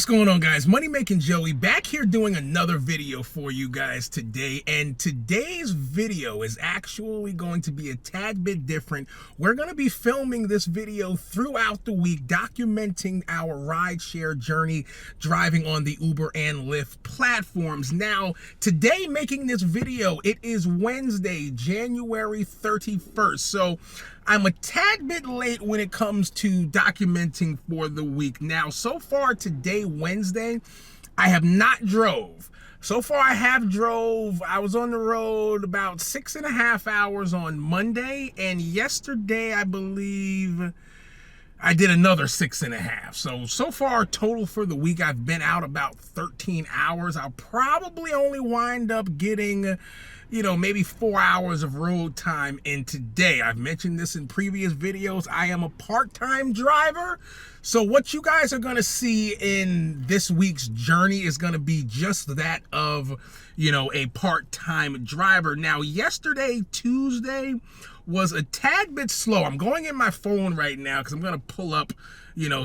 What's going on, guys? Money Making Joey back here doing another video for you guys today, and today's video is actually going to be a tad bit different. We're going to be filming this video throughout the week, documenting our rideshare journey driving on the Uber and Lyft platforms. Now, today making this video, it is Wednesday, January 31st, so I'm a tad bit late when it comes to documenting for the week. Now, so far today, Wednesday, I have not drove. So far I have drove. I was on the road about 6.5 hours on Monday, and yesterday I believe I did another 6.5. So far total for the week, I've been out about 13 hours. I'll probably only wind up getting, maybe 4 hours of road time in today. I've mentioned this in previous videos. I am a part-time driver. So what you guys are going to see in this week's journey is going to be just that of, a part-time driver. Now, yesterday, Tuesday, was a tad bit slow. I'm going in my phone right now because I'm going to pull up,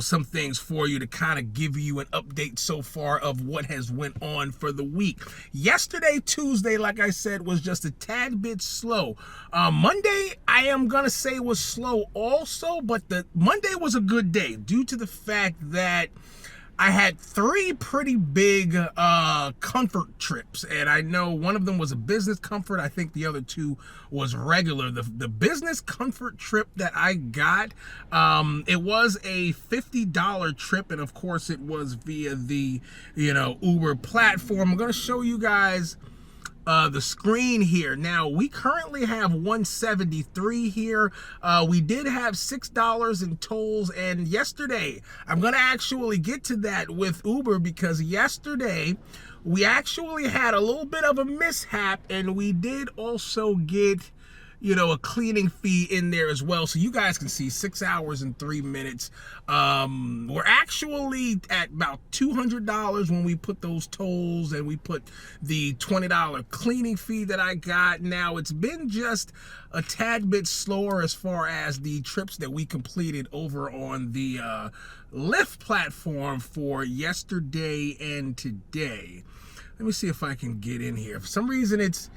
some things for you to kind of give you an update so far of what has went on for the week. Yesterday, Tuesday, like I said, was just a tad bit slow. Monday, I am going to say was slow also, but the Monday was a good day due to the fact that I had 3 pretty big comfort trips, and I know one of them was a business comfort. I think the other 2 was regular. The business comfort trip that I got, it was a $50 trip, and of course it was via the Uber platform. I'm going to show you guys the screen here. Now, we currently have $173 here. We did have $6 in tolls, and yesterday, I'm going to actually get to that with Uber because yesterday we actually had a little bit of a mishap, and we did also get a cleaning fee in there as well. So you guys can see 6 hours and 3 minutes. We're actually at about $200 when we put those tolls and we put the $20 cleaning fee that I got. Now, it's been just a tad bit slower as far as the trips that we completed over on the Lyft platform for yesterday and today. Let me see if I can get in here. For some reason, it's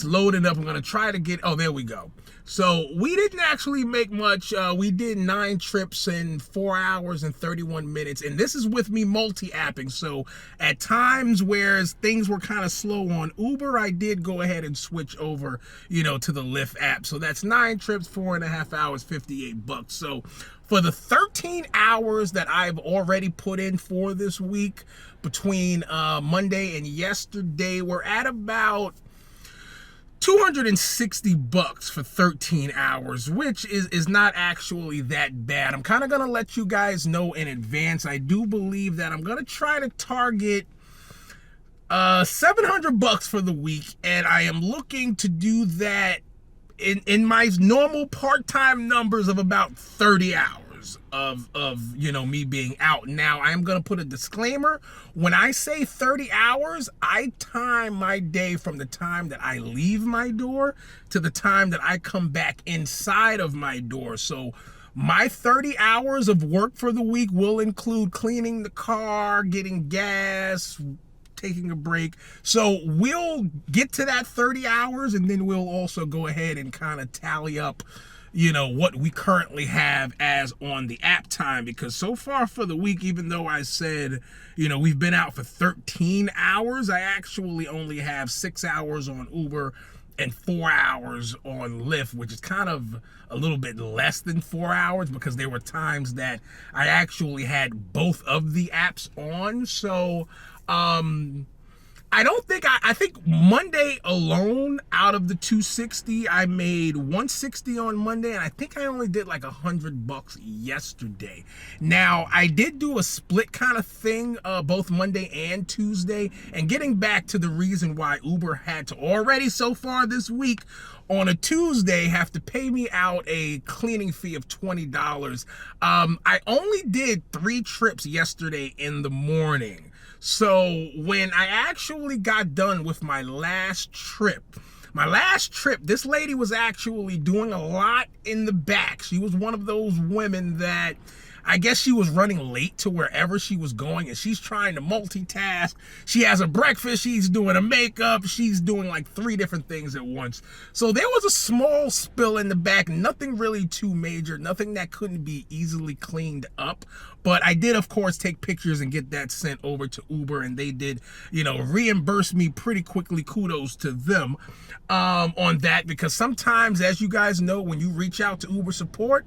loading up. I'm going to try to get, oh, there we go. So we didn't actually make much. We did 9 trips in 4 hours and 31 minutes. And this is with me multi-apping. So at times where things were kind of slow on Uber, I did go ahead and switch over, to the Lyft app. So that's 9 trips, 4.5 hours, $58. So for the 13 hours that I've already put in for this week between Monday and yesterday, we're at about $260 for 13 hours, which is not actually that bad. I'm kind of going to let you guys know in advance. I do believe that I'm going to try to target $700 for the week, and I am looking to do that in my normal part-time numbers of about 30 hours of me being out. Now, I'm going to put a disclaimer. When I say 30 hours, I time my day from the time that I leave my door to the time that I come back inside of my door. So my 30 hours of work for the week will include cleaning the car, getting gas, taking a break. So we'll get to that 30 hours, and then we'll also go ahead and kind of tally up what we currently have as on the app time, because so far for the week, even though I said, we've been out for 13 hours, I actually only have 6 hours on Uber and 4 hours on Lyft, which is kind of a little bit less than 4 hours because there were times that I actually had both of the apps on. So, I think Monday alone, out of the 260, I made 160 on Monday, and I think I only did like $100 yesterday. Now, I did do a split kind of thing, both Monday and Tuesday, and getting back to the reason why Uber had to already so far this week on a Tuesday have to pay me out a cleaning fee of $20. I only did 3 trips yesterday in the morning. So when I actually got done with my last trip, this lady was actually doing a lot in the back. She was one of those women that I guess she was running late to wherever she was going, and she's trying to multitask. She has a breakfast, she's doing a makeup, she's doing like 3 different things at once. So there was a small spill in the back, nothing really too major, nothing that couldn't be easily cleaned up. But I did, of course, take pictures and get that sent over to Uber, and they did, reimburse me pretty quickly. Kudos to them on that, because sometimes, as you guys know, when you reach out to Uber support,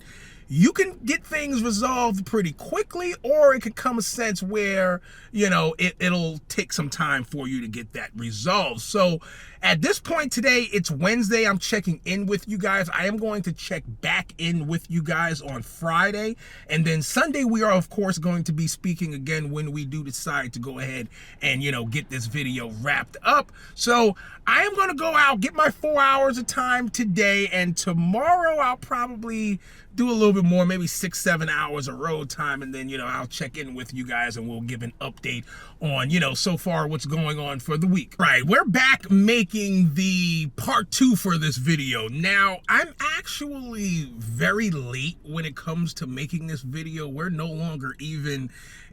you can get things resolved pretty quickly, or it could come a sense where, it'll take some time for you to get that resolved. So at this point today, it's Wednesday. I'm checking in with you guys. I am going to check back in with you guys on Friday. And then Sunday, we are, of course, going to be speaking again when we do decide to go ahead and, get this video wrapped up. So I am going to go out, get my 4 hours of time today, and tomorrow I'll probably do a little bit more, maybe 6-7 hours of road time, and then I'll check in with you guys and we'll give an update on so far what's going on for the week. Right, we're back making the part 2 for this video. Now, I'm actually very late when it comes to making this video. We're no longer even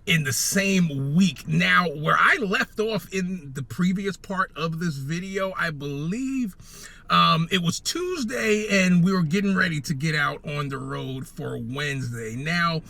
in the same week. Now, where I left off in the previous part of this video, I believe it was Tuesday, and we were getting ready to get out on the road for Wednesday. Now,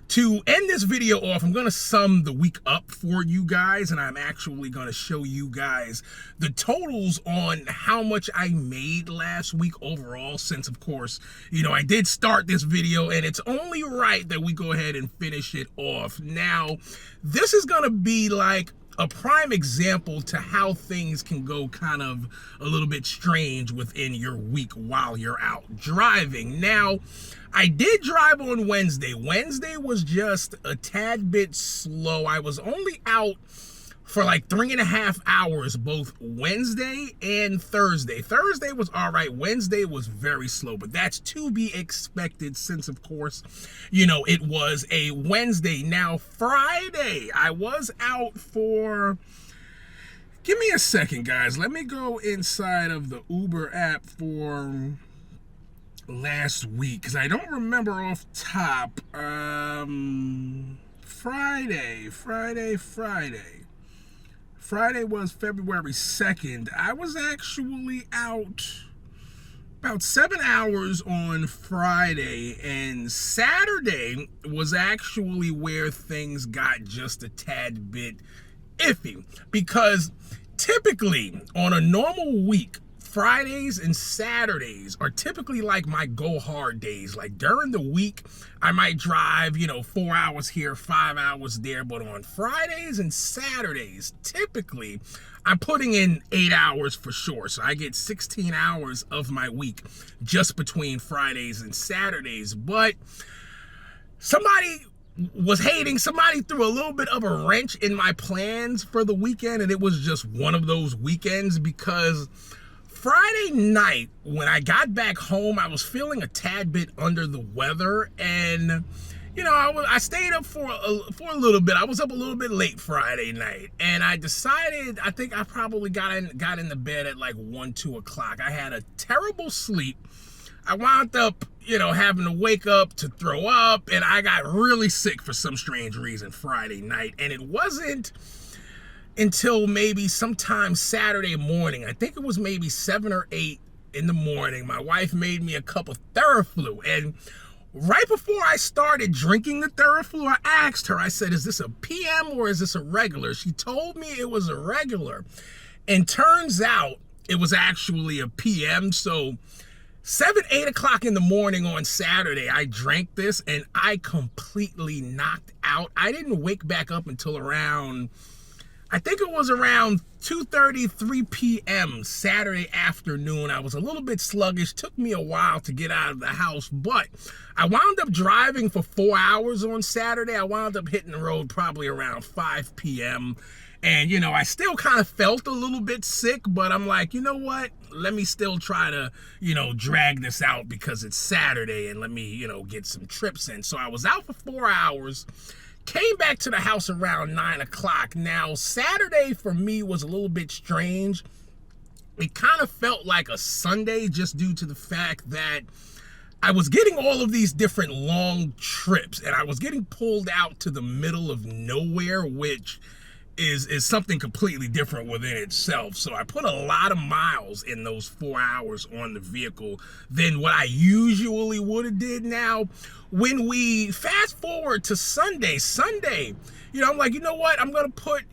to end this video off, I'm going to sum the week up for you guys, and I'm actually going to show you guys the totals on how much I made last week overall, since, of course, I did start this video, and it's only right that we go ahead and finish it off. Now, this is going to be like a prime example to how things can go kind of a little bit strange within your week while you're out driving. Now, I did drive on Wednesday. Wednesday was just a tad bit slow. I was only out for like 3.5 hours, both Wednesday and Thursday. Thursday was all right. Wednesday was very slow, but that's to be expected since, of course, it was a Wednesday. Now, Friday, I was out for... Give me a second, guys. Let me go inside of the Uber app for last week, because I don't remember off top. Friday was February 2nd. I was actually out about 7 hours on Friday, and Saturday was actually where things got just a tad bit iffy, because typically on a normal week, Fridays and Saturdays are typically like my go hard days. Like during the week, I might drive, 4 hours here, 5 hours there. But on Fridays and Saturdays, typically I'm putting in 8 hours for sure. So I get 16 hours of my week just between Fridays and Saturdays. But somebody was hating. Somebody threw a little bit of a wrench in my plans for the weekend. And it was just one of those weekends, because Friday night, when I got back home, I was feeling a tad bit under the weather, and I stayed up for a little bit. I was up a little bit late Friday night, and I decided, I think I probably got into bed at like 1-2 o'clock. I had a terrible sleep. I wound up, having to wake up to throw up, and I got really sick for some strange reason Friday night, and it wasn't until maybe sometime Saturday morning. I think it was maybe 7 or 8 in the morning. My wife made me a cup of Theraflu, and right before I started drinking the Theraflu, I asked her, I said, is this a PM or is this a regular? She told me it was a regular, and turns out it was actually a PM. So 7-8 o'clock in the morning on Saturday, I drank this, and I completely knocked out. I didn't wake back up until around, I think it was around 2:30, 3 p.m. Saturday afternoon. I was a little bit sluggish. Took me a while to get out of the house, but I wound up driving for 4 hours on Saturday. I wound up hitting the road probably around 5 p.m. And, I still kind of felt a little bit sick, but I'm like, you know what? Let me still try to, drag this out because it's Saturday, and let me, get some trips in. So I was out for 4 hours. Came back to the house around 9 o'clock. Now, Saturday for me was a little bit strange. It kind of felt like a Sunday, just due to the fact that I was getting all of these different long trips, and I was getting pulled out to the middle of nowhere, which is something completely different within itself. So I put a lot of miles in those 4 hours on the vehicle than what I usually would have did. Now, when we fast forward to Sunday, I'm like, you know what? I'm going to put,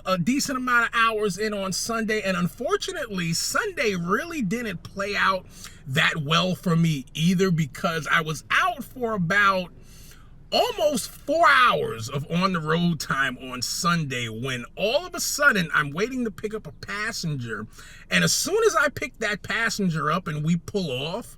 a decent amount of hours in on Sunday. And unfortunately, Sunday really didn't play out that well for me either, because I was out for about almost 4 hours of on the road time on Sunday, when all of a sudden I'm waiting to pick up a passenger. And as soon as I pick that passenger up and we pull off,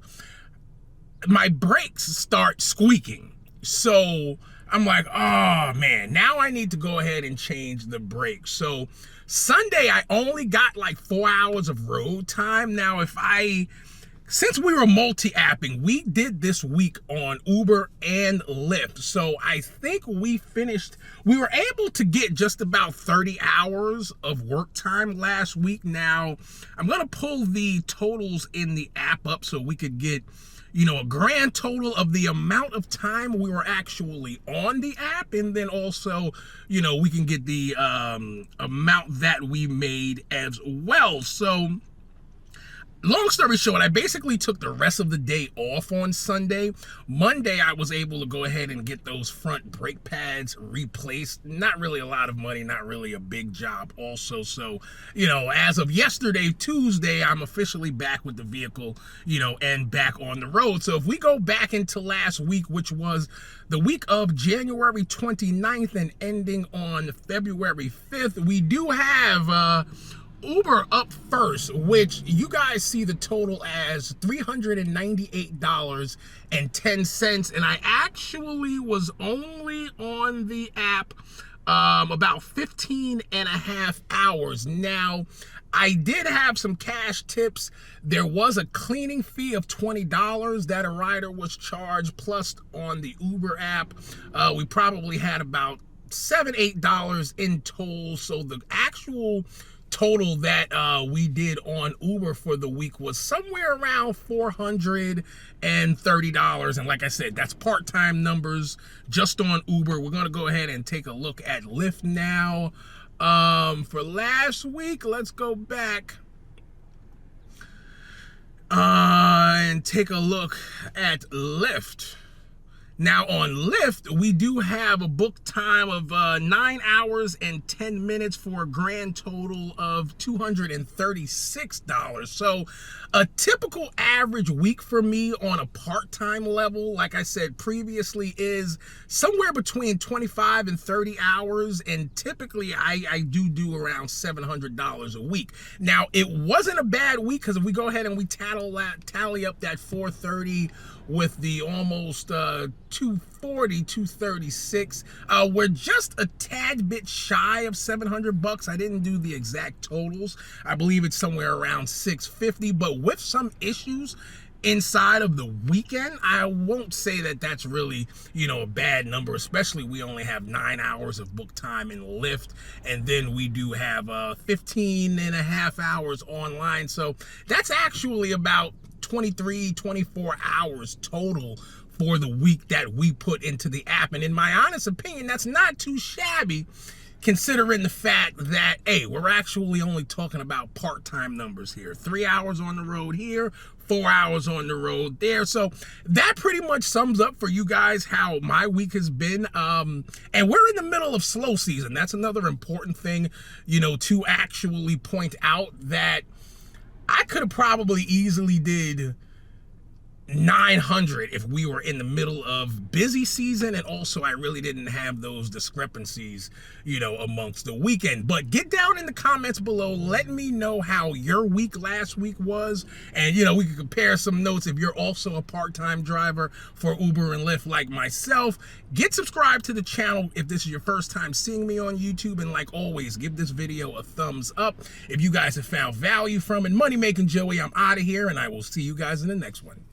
my brakes start squeaking. So I'm like, oh man, now I need to go ahead and change the brakes. So Sunday, I only got like 4 hours of road time. Now, since we were multi-apping, we did this week on Uber and Lyft. So I think we were able to get just about 30 hours of work time last week. Now, I'm going to pull the totals in the app up so we could get, a grand total of the amount of time we were actually on the app. And then also, we can get the amount that we made as well. So, long story short, I basically took the rest of the day off on Sunday. Monday, I was able to go ahead and get those front brake pads replaced. Not really a lot of money, not really a big job also. So, as of yesterday, Tuesday, I'm officially back with the vehicle, and back on the road. So if we go back into last week, which was the week of January 29th and ending on February 5th, we do have Uber up first, which you guys see the total as $398.10. And I actually was only on the app about 15 and a half hours. Now, I did have some cash tips. There was a cleaning fee of $20 that a rider was charged, plus on the Uber app, we probably had about $7-8 in total. So the actual total that we did on Uber for the week was somewhere around $430. And like I said, that's part-time numbers just on Uber. We're going to go ahead and take a look at Lyft now. For last week, let's go back and take a look at Lyft. Now on Lyft, we do have a book time of 9 hours and 10 minutes for a grand total of $236. So a typical average week for me on a part-time level, like I said previously, is somewhere between 25 and 30 hours. And typically I do around $700 a week. Now, it wasn't a bad week, because if we go ahead and we tally up that 430 with the almost 240, 236, we're just a tad bit shy of $700. I didn't do the exact totals. I believe it's somewhere around 650, but with some issues inside of the weekend, I won't say that that's really, a bad number, especially we only have 9 hours of book time in Lyft, and then we do have 15 and a half hours online. So that's actually about 23, 24 hours total for the week that we put into the app. And in my honest opinion, that's not too shabby, considering the fact that, hey, we're actually only talking about part-time numbers here. 3 hours on the road here, 4 hours on the road there. So that pretty much sums up for you guys how my week has been. And we're in the middle of slow season. That's another important thing, to actually point out, that I could have probably easily did 900 if we were in the middle of busy season, and also I really didn't have those discrepancies, amongst the weekend. But get down in the comments below, let me know how your week last week was, and we can compare some notes if you're also a part-time driver for Uber and Lyft like myself. Get subscribed to the channel if this is your first time seeing me on YouTube, and like always, give this video a thumbs up if you guys have found value from it. Money Making Joey, I'm out of here, and I will see you guys in the next one.